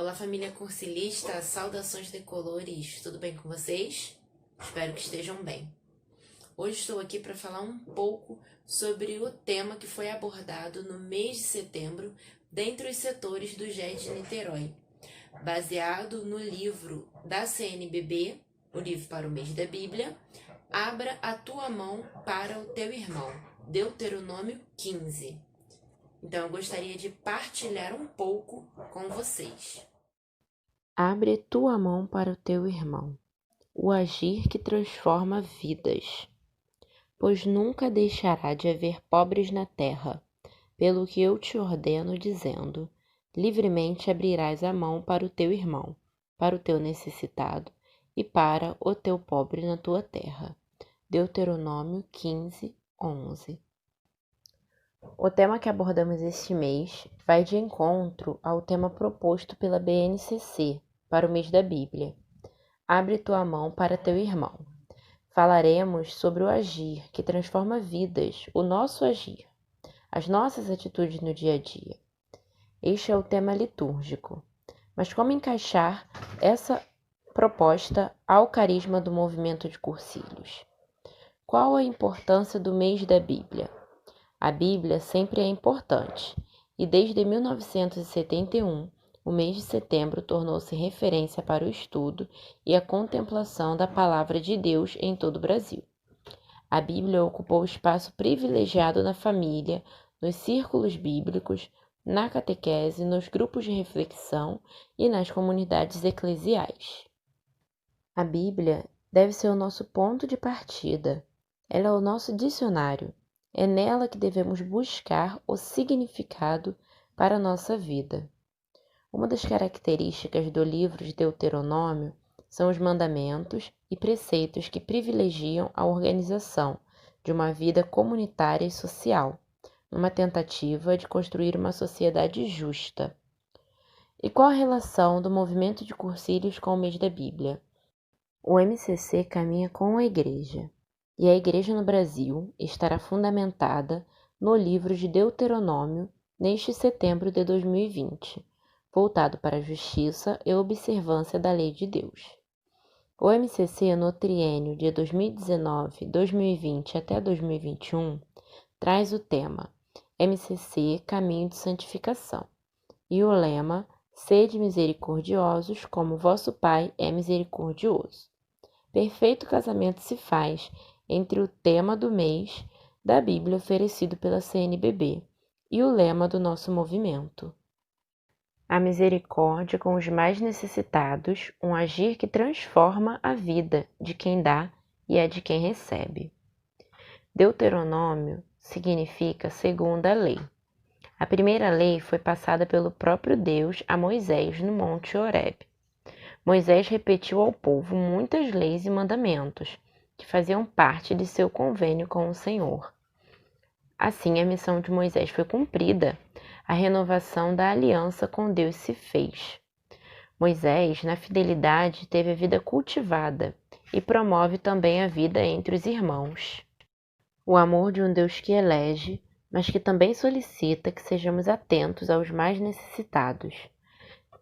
Olá, família concilista, saudações decolores, tudo bem com vocês? Espero que estejam bem. Hoje estou aqui para falar um pouco sobre o tema que foi abordado no mês de setembro dentre os setores do GED de Niterói, baseado no livro da CNBB, o livro para o mês da Bíblia, Abra a tua mão para o teu irmão, Deuteronômio 15. Então eu gostaria de partilhar um pouco com vocês. Abre tua mão para o teu irmão, o agir que transforma vidas. Pois nunca deixará de haver pobres na terra, pelo que eu te ordeno, dizendo: livremente abrirás a mão para o teu irmão, para o teu necessitado e para o teu pobre na tua terra. Deuteronômio 15, 11. O tema que abordamos este mês vai de encontro ao tema proposto pela BNCC para o mês da Bíblia. Abre tua mão para teu irmão. Falaremos sobre o agir que transforma vidas, o nosso agir, as nossas atitudes no dia a dia. Este é o tema litúrgico. Mas como encaixar essa proposta ao carisma do movimento de Cursilhos? Qual a importância do mês da Bíblia? A Bíblia sempre é importante, e desde 1971, o mês de setembro tornou-se referência para o estudo e a contemplação da Palavra de Deus em todo o Brasil. A Bíblia ocupou espaço privilegiado na família, nos círculos bíblicos, na catequese, nos grupos de reflexão e nas comunidades eclesiais. A Bíblia deve ser o nosso ponto de partida. Ela é o nosso dicionário. É nela que devemos buscar o significado para a nossa vida. Uma das características do livro de Deuteronômio são os mandamentos e preceitos que privilegiam a organização de uma vida comunitária e social, numa tentativa de construir uma sociedade justa. E qual a relação do movimento de Cursilhos com o mês da Bíblia? O MCC caminha com a Igreja, e a Igreja no Brasil estará fundamentada no livro de Deuteronômio neste setembro de 2020, voltado para a justiça e observância da lei de Deus. O MCC no triênio de 2019-2020 até 2021 traz o tema MCC Caminho de Santificação e o lema Sede misericordiosos como vosso Pai é misericordioso. Perfeito casamento se faz entre o tema do mês da Bíblia oferecido pela CNBB e o lema do nosso movimento. A misericórdia com os mais necessitados, um agir que transforma a vida de quem dá e a de quem recebe. Deuteronômio significa segunda lei. A primeira lei foi passada pelo próprio Deus a Moisés no Monte Horebe. Moisés repetiu ao povo muitas leis e mandamentos que faziam parte de seu convênio com o Senhor. Assim, a missão de Moisés foi cumprida. A renovação da aliança com Deus se fez. Moisés, na fidelidade, teve a vida cultivada e promove também a vida entre os irmãos. O amor de um Deus que elege, mas que também solicita que sejamos atentos aos mais necessitados,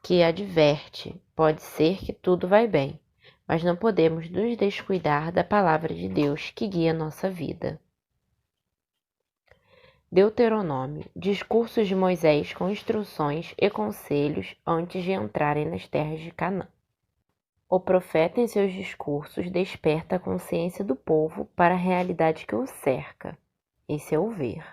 que adverte, pode ser que tudo vai bem, mas não podemos nos descuidar da palavra de Deus que guia nossa vida. Deuteronômio, discursos de Moisés com instruções e conselhos antes de entrarem nas terras de Canaã. O profeta em seus discursos desperta a consciência do povo para a realidade que o cerca. Esse é o ver.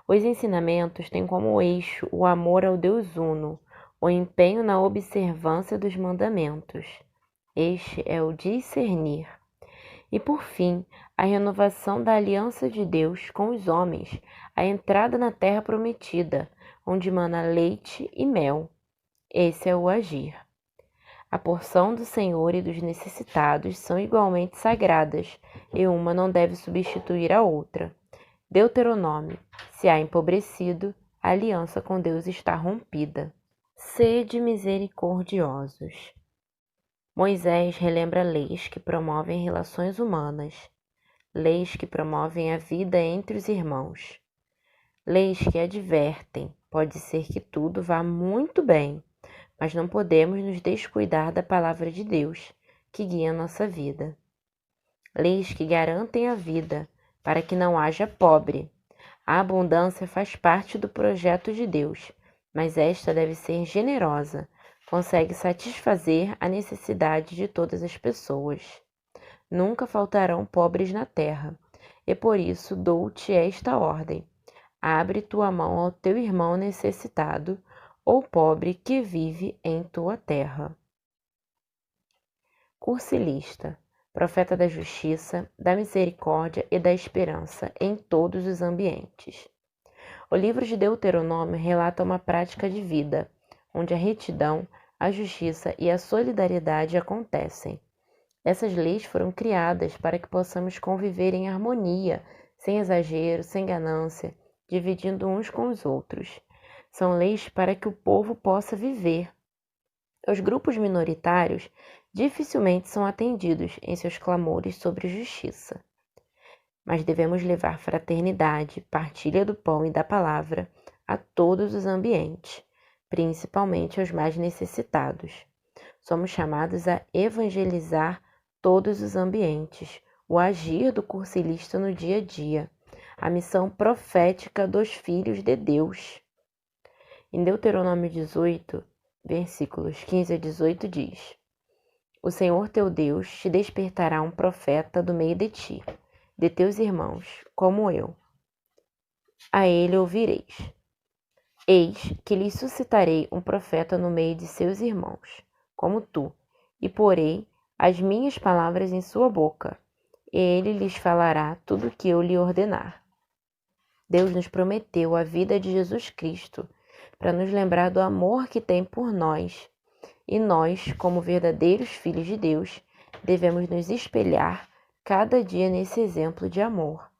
Os ensinamentos têm como eixo o amor ao Deus Uno, o empenho na observância dos mandamentos. Este é o discernir. E, por fim, a renovação da aliança de Deus com os homens, a entrada na terra prometida, onde mana leite e mel. Esse é o agir. A porção do Senhor e dos necessitados são igualmente sagradas, e uma não deve substituir a outra. Deuteronômio: se há empobrecido, a aliança com Deus está rompida. Sede misericordiosos. Moisés relembra leis que promovem relações humanas, leis que promovem a vida entre os irmãos, leis que advertem, pode ser que tudo vá muito bem, mas não podemos nos descuidar da palavra de Deus, que guia a nossa vida. Leis que garantem a vida, para que não haja pobre. A abundância faz parte do projeto de Deus, mas esta deve ser generosa, consegue satisfazer a necessidade de todas as pessoas. Nunca faltarão pobres na terra, e por isso dou-te esta ordem: abre tua mão ao teu irmão necessitado, ou pobre que vive em tua terra. Cursilista, profeta da justiça, da misericórdia e da esperança em todos os ambientes. O livro de Deuteronômio relata uma prática de vida, onde a retidão, a justiça e a solidariedade acontecem. Essas leis foram criadas para que possamos conviver em harmonia, sem exagero, sem ganância, dividindo uns com os outros. São leis para que o povo possa viver. Os grupos minoritários dificilmente são atendidos em seus clamores sobre justiça. Mas devemos levar fraternidade, partilha do pão e da palavra a todos os ambientes, principalmente aos mais necessitados. Somos chamados a evangelizar todos os ambientes, o agir do cursilista no dia a dia, a missão profética dos filhos de Deus. Em Deuteronômio 18, versículos 15 a 18 diz: O Senhor teu Deus te despertará um profeta do meio de ti, de teus irmãos, como eu. A ele ouvireis. Eis que lhes suscitarei um profeta no meio de seus irmãos, como tu, e porei as minhas palavras em sua boca, e ele lhes falará tudo o que eu lhe ordenar. Deus nos prometeu a vida de Jesus Cristo, para nos lembrar do amor que tem por nós, e nós, como verdadeiros filhos de Deus, devemos nos espelhar cada dia nesse exemplo de amor,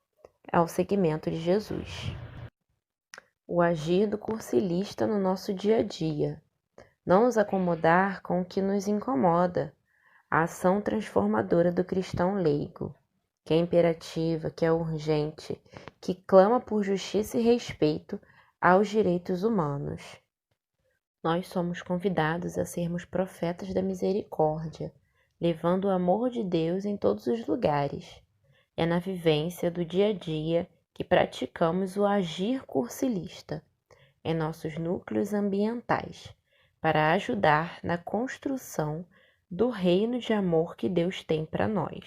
ao seguimento de Jesus. O agir do cursilista no nosso dia a dia. Não nos acomodar com o que nos incomoda. A ação transformadora do cristão leigo, que é imperativa, que é urgente, que clama por justiça e respeito aos direitos humanos. Nós somos convidados a sermos profetas da misericórdia, levando o amor de Deus em todos os lugares. É na vivência do dia a dia que praticamos o agir cursilista, em nossos núcleos ambientais, para ajudar na construção do reino de amor que Deus tem para nós.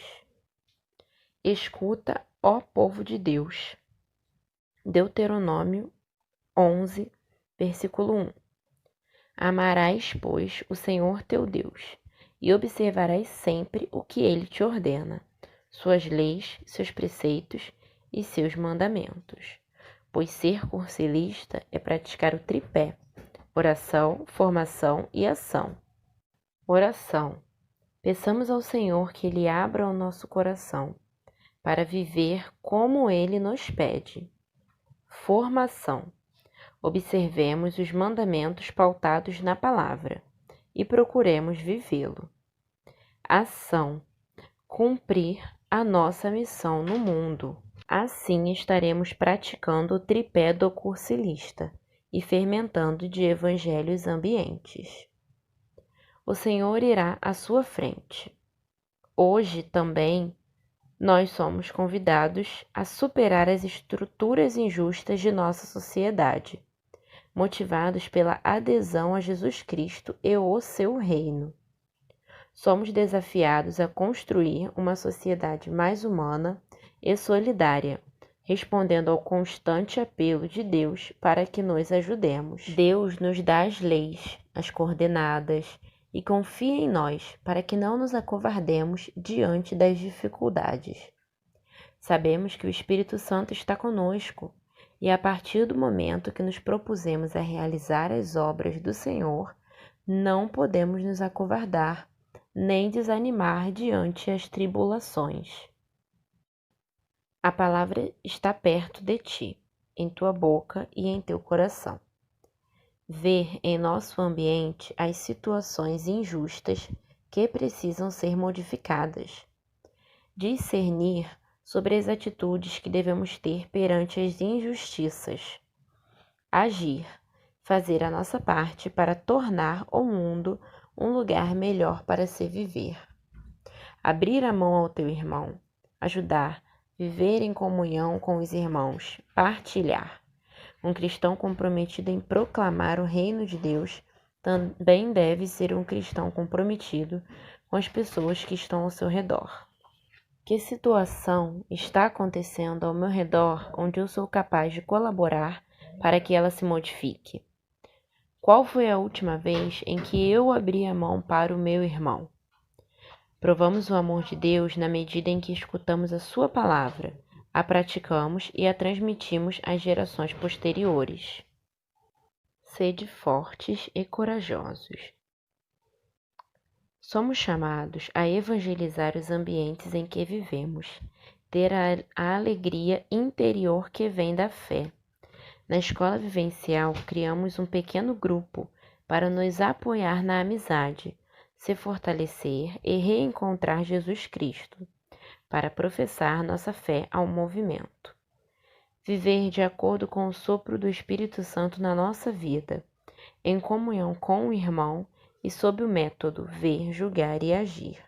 Escuta, ó povo de Deus. Deuteronômio 11, versículo 1. Amarás, pois, o Senhor teu Deus, e observarás sempre o que ele te ordena, suas leis, seus preceitos e seus mandamentos. Pois ser cursilista é praticar o tripé: oração, formação e ação. Oração. Peçamos ao Senhor que Ele abra o nosso coração para viver como Ele nos pede. Formação. Observemos os mandamentos pautados na palavra e procuremos vivê-lo. Ação. Cumprir a nossa missão no mundo. Assim estaremos praticando o tripé do cursilista e fermentando de evangelhos ambientes. O Senhor irá à sua frente. Hoje também nós somos convidados a superar as estruturas injustas de nossa sociedade, motivados pela adesão a Jesus Cristo e o seu reino. Somos desafiados a construir uma sociedade mais humana e solidária, respondendo ao constante apelo de Deus para que nos ajudemos. Deus nos dá as leis, as coordenadas, e confia em nós para que não nos acovardemos diante das dificuldades. Sabemos que o Espírito Santo está conosco e a partir do momento que nos propusemos a realizar as obras do Senhor, não podemos nos acovardar nem desanimar diante as tribulações. A palavra está perto de ti, em tua boca e em teu coração. Ver em nosso ambiente as situações injustas que precisam ser modificadas. Discernir sobre as atitudes que devemos ter perante as injustiças. Agir, fazer a nossa parte para tornar o mundo um lugar melhor para se viver. Abrir a mão ao teu irmão, ajudar, viver em comunhão com os irmãos, partilhar. Um cristão comprometido em proclamar o reino de Deus também deve ser um cristão comprometido com as pessoas que estão ao seu redor. Que situação está acontecendo ao meu redor onde eu sou capaz de colaborar para que ela se modifique? Qual foi a última vez em que eu abri a mão para o meu irmão? Provamos o amor de Deus na medida em que escutamos a sua palavra, a praticamos e a transmitimos às gerações posteriores. Sede fortes e corajosos. Somos chamados a evangelizar os ambientes em que vivemos, ter a alegria interior que vem da fé. Na escola vivencial, criamos um pequeno grupo para nos apoiar na amizade, se fortalecer e reencontrar Jesus Cristo, para professar nossa fé ao movimento. Viver de acordo com o sopro do Espírito Santo na nossa vida, em comunhão com o irmão e sob o método ver, julgar e agir.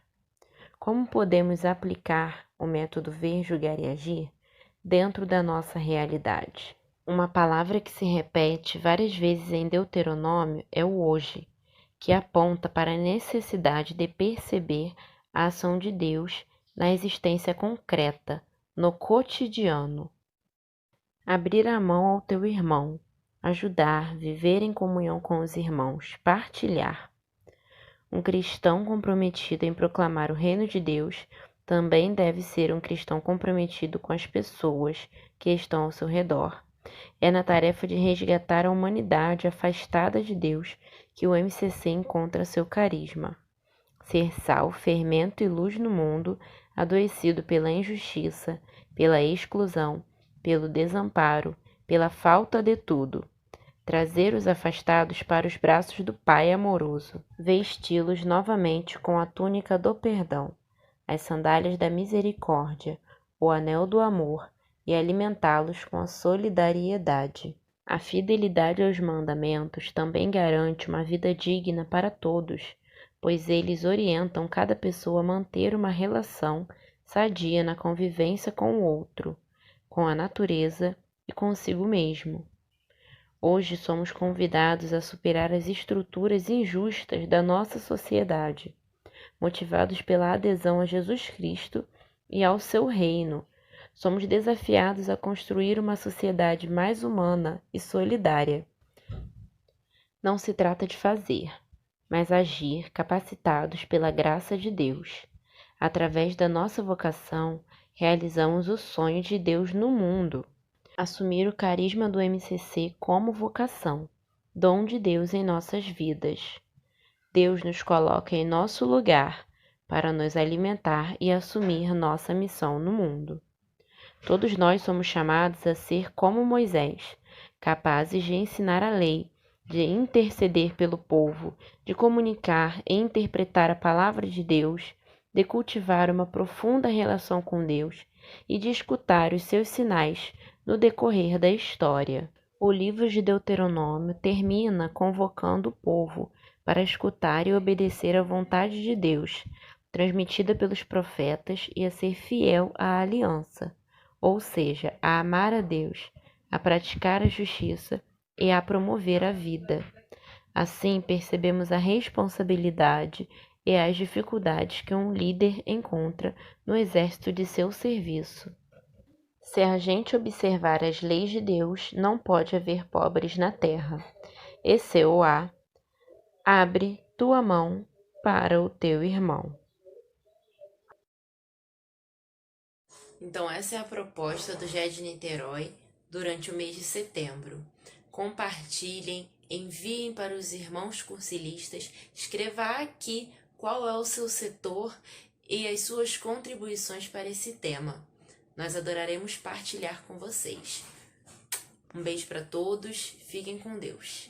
Como podemos aplicar o método ver, julgar e agir dentro da nossa realidade? Uma palavra que se repete várias vezes em Deuteronômio é o hoje, que aponta para a necessidade de perceber a ação de Deus na existência concreta, no cotidiano. Abrir a mão ao teu irmão, ajudar, viver em comunhão com os irmãos, partilhar. Um cristão comprometido em proclamar o reino de Deus também deve ser um cristão comprometido com as pessoas que estão ao seu redor. É na tarefa de resgatar a humanidade afastada de Deus que o MCC encontra seu carisma. Ser sal, fermento e luz no mundo, adoecido pela injustiça, pela exclusão, pelo desamparo, pela falta de tudo. Trazer os afastados para os braços do Pai amoroso. Vesti-los novamente com a túnica do perdão, as sandálias da misericórdia, o anel do amor, e alimentá-los com a solidariedade. A fidelidade aos mandamentos também garante uma vida digna para todos, pois eles orientam cada pessoa a manter uma relação sadia na convivência com o outro, com a natureza e consigo mesmo. Hoje somos convidados a superar as estruturas injustas da nossa sociedade, motivados pela adesão a Jesus Cristo e ao seu reino. Somos desafiados a construir uma sociedade mais humana e solidária. Não se trata de fazer, mas agir capacitados pela graça de Deus. Através da nossa vocação, realizamos o sonho de Deus no mundo. Assumir o carisma do MCC como vocação, dom de Deus em nossas vidas. Deus nos coloca em nosso lugar para nos alimentar e assumir nossa missão no mundo. Todos nós somos chamados a ser como Moisés, capazes de ensinar a lei, de interceder pelo povo, de comunicar e interpretar a palavra de Deus, de cultivar uma profunda relação com Deus e de escutar os seus sinais no decorrer da história. O livro de Deuteronômio termina convocando o povo para escutar e obedecer à vontade de Deus, transmitida pelos profetas, e a ser fiel à aliança, ou seja, a amar a Deus, a praticar a justiça e a promover a vida. Assim, percebemos a responsabilidade e as dificuldades que um líder encontra no exército de seu serviço. Se a gente observar as leis de Deus, não pode haver pobres na terra. ECOA, abre tua mão para o teu irmão. Então essa é a proposta do GED Niterói durante o mês de setembro. Compartilhem, enviem para os irmãos cursilistas, escreva aqui qual é o seu setor e as suas contribuições para esse tema. Nós adoraremos partilhar com vocês. Um beijo para todos, fiquem com Deus.